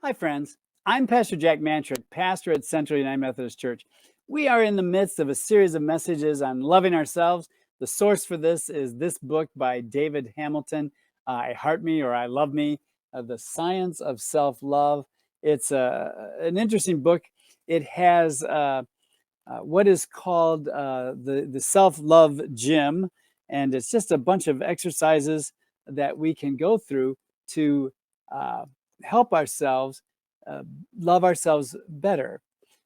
Hi, friends. I'm Pastor Jack Mantrick, pastor at Central United Methodist Church. We are in the midst of a series of messages on loving ourselves. The source for this is this book by David Hamilton, I Heart Me or I Love Me, The Science of Self-Love. It's an interesting book. It has what is called the self-love gym, and it's just a bunch of exercises that we can go through to uh, help ourselves uh, love ourselves better.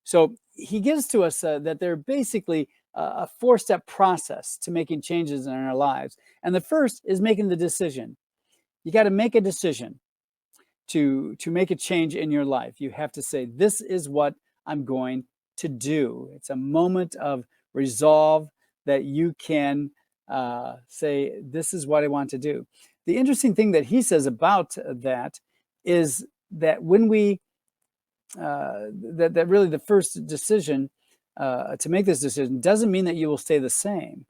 So he gives to us that they're basically a four-step process to making changes in our lives. And the first is making the decision. You got to make a decision to make a change in your life. You have to say, this is what I'm going to do. It's a moment of resolve that you can say, this is what I want to do. The interesting thing that he says about that is that when we that really the first decision to make this decision doesn't mean that you will stay the same.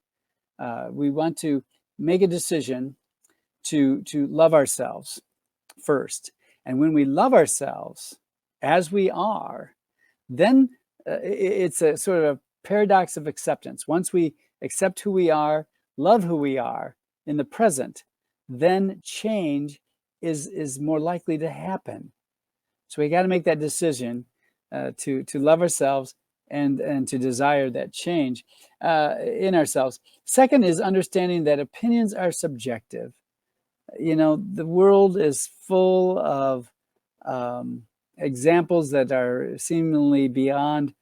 We want to make a decision to love ourselves first. And when we love ourselves as we are, then it's a sort of a paradox of acceptance. Once we accept who we are, love who we are in the present, then change is more likely to happen. So we got to make that decision to love ourselves and to desire that change in ourselves. Second is understanding that opinions are subjective. You know, the world is full of examples that are seemingly beyond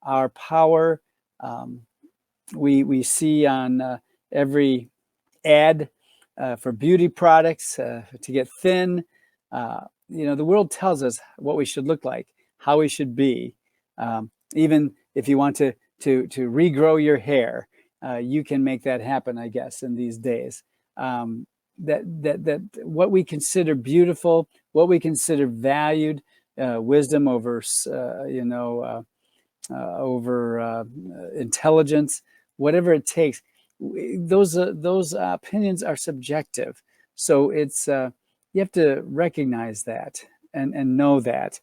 our power. We see on every ad for beauty products to get thin. The world tells us what we should look like, how we should be. Even if you want to regrow your hair, you can make that happen, I guess, in these days. That what we consider beautiful, what we consider valued, wisdom over over intelligence, whatever it takes, those opinions are subjective. So it's you have to recognize that and know that,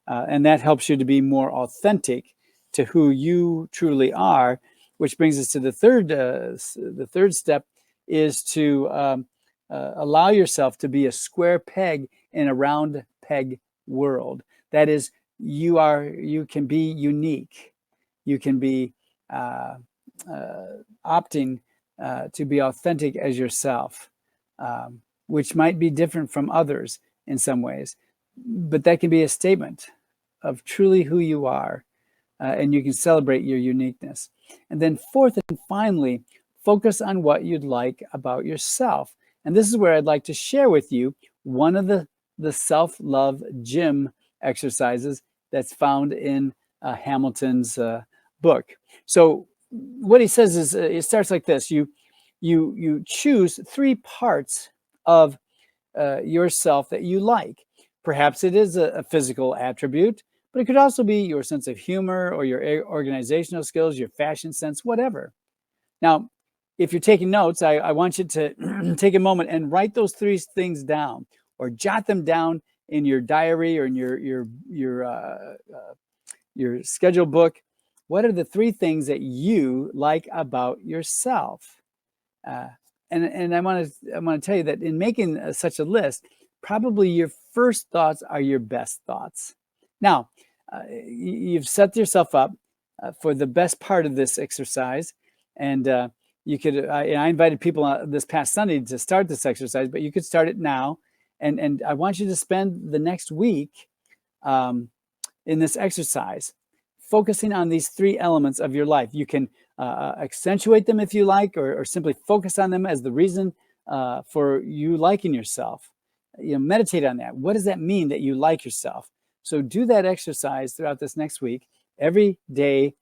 and that helps you to be more authentic to who you truly are. Which brings us to the third step is to allow yourself to be a square peg in a round peg world. That is, you can be unique. You can be opting to be authentic as yourself, which might be different from others in some ways, but that can be a statement of truly who you are, and you can celebrate your uniqueness. And then fourth and finally, focus on what you'd like about yourself. And this is where I'd like to share with you one of the self-love gym exercises that's found in Hamilton's book. So what he says is, it starts like this. You choose three parts of yourself that you like. Perhaps it is a physical attribute, but it could also be your sense of humor or your organizational skills, your fashion sense, whatever. Now, if you're taking notes, I want you to take a moment and write those three things down, or jot them down in your diary or in your schedule book. What are the three things that you like about yourself? And I want to tell you that in making such a list, probably your first thoughts are your best thoughts. Now, you've set yourself up for the best part of this exercise, and you could. I invited people this past Sunday to start this exercise, but you could start it now, and I want you to spend the next week in this exercise, focusing on these three elements of your life. You can accentuate them if you like, or simply focus on them as the reason for you liking yourself. Meditate on that. What does that mean that you like yourself? So do that exercise throughout this next week. Every day,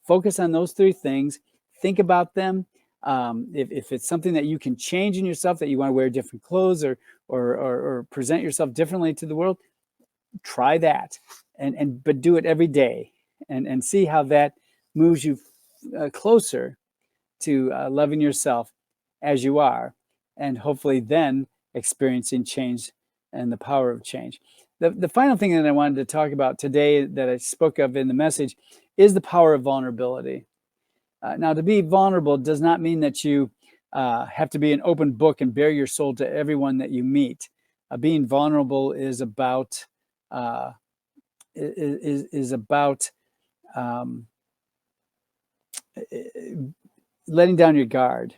focus on those three things. Think about them. If it's something that you can change in yourself, that you want to wear different clothes or present yourself differently to the world, try that. But do it every day, and see how that moves you closer to loving yourself as you are, and hopefully then experiencing change and the power of change. The final thing that I wanted to talk about today that I spoke of in the message is the power of vulnerability. Now, to be vulnerable does not mean that you have to be an open book and bare your soul to everyone that you meet. Being vulnerable is about um, letting down your guard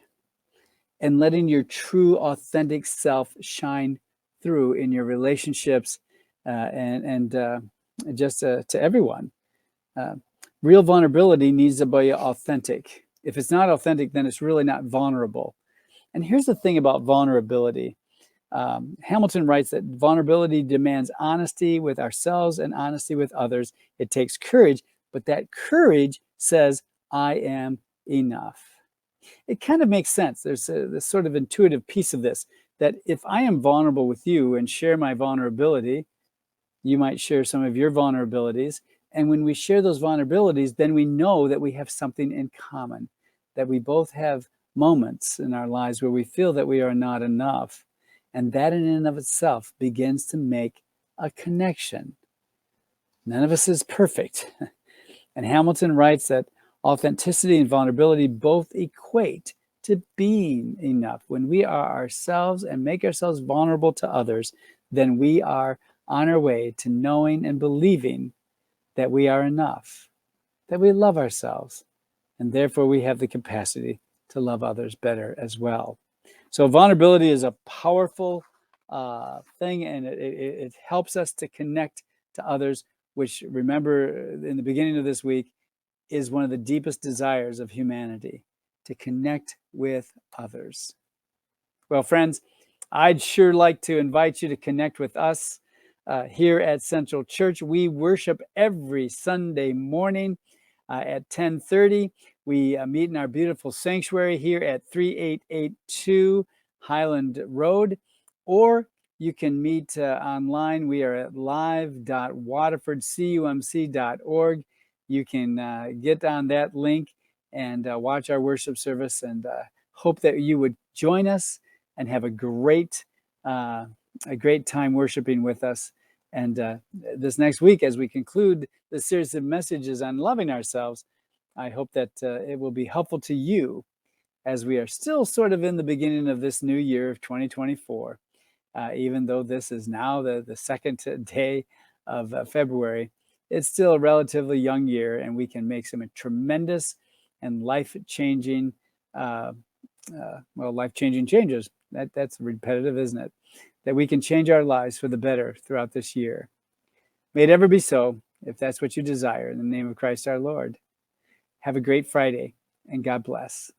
and letting your true, authentic self shine through in your relationships and just to everyone. Real vulnerability needs to be authentic. If it's not authentic, then it's really not vulnerable. And here's the thing about vulnerability. Hamilton writes that vulnerability demands honesty with ourselves and honesty with others. It takes courage, but that courage says, I am enough. It kind of makes sense. There's this sort of intuitive piece of this, that if I am vulnerable with you and share my vulnerability, you might share some of your vulnerabilities. And when we share those vulnerabilities, then we know that we have something in common, that we both have moments in our lives where we feel that we are not enough. And that in and of itself begins to make a connection. None of us is perfect. And Hamilton writes that authenticity and vulnerability both equate to being enough. When we are ourselves and make ourselves vulnerable to others, then we are on our way to knowing and believing that we are enough, that we love ourselves, and therefore we have the capacity to love others better as well. So vulnerability is a powerful thing, and it helps us to connect to others, which, remember, in the beginning of this week, is one of the deepest desires of humanity, to connect with others. Well, friends, I'd sure like to invite you to connect with us here at Central Church. We worship every Sunday morning at 10:30. We meet in our beautiful sanctuary here at 3882 Highland Road, or you can meet online. We are at live.waterfordcumc.org. You can get on that link and watch our worship service, and hope that you would join us and have a great time worshiping with us. And this next week, as we conclude the series of messages on loving ourselves, I hope that it will be helpful to you as we are still sort of in the beginning of this new year of 2024. Even though this is now the second day of February, it's still a relatively young year, and we can make some tremendous and life-changing changes. That's repetitive, isn't it? That we can change our lives for the better throughout this year. May it ever be so, if that's what you desire, in the name of Christ our Lord. Have a great Friday, and God bless.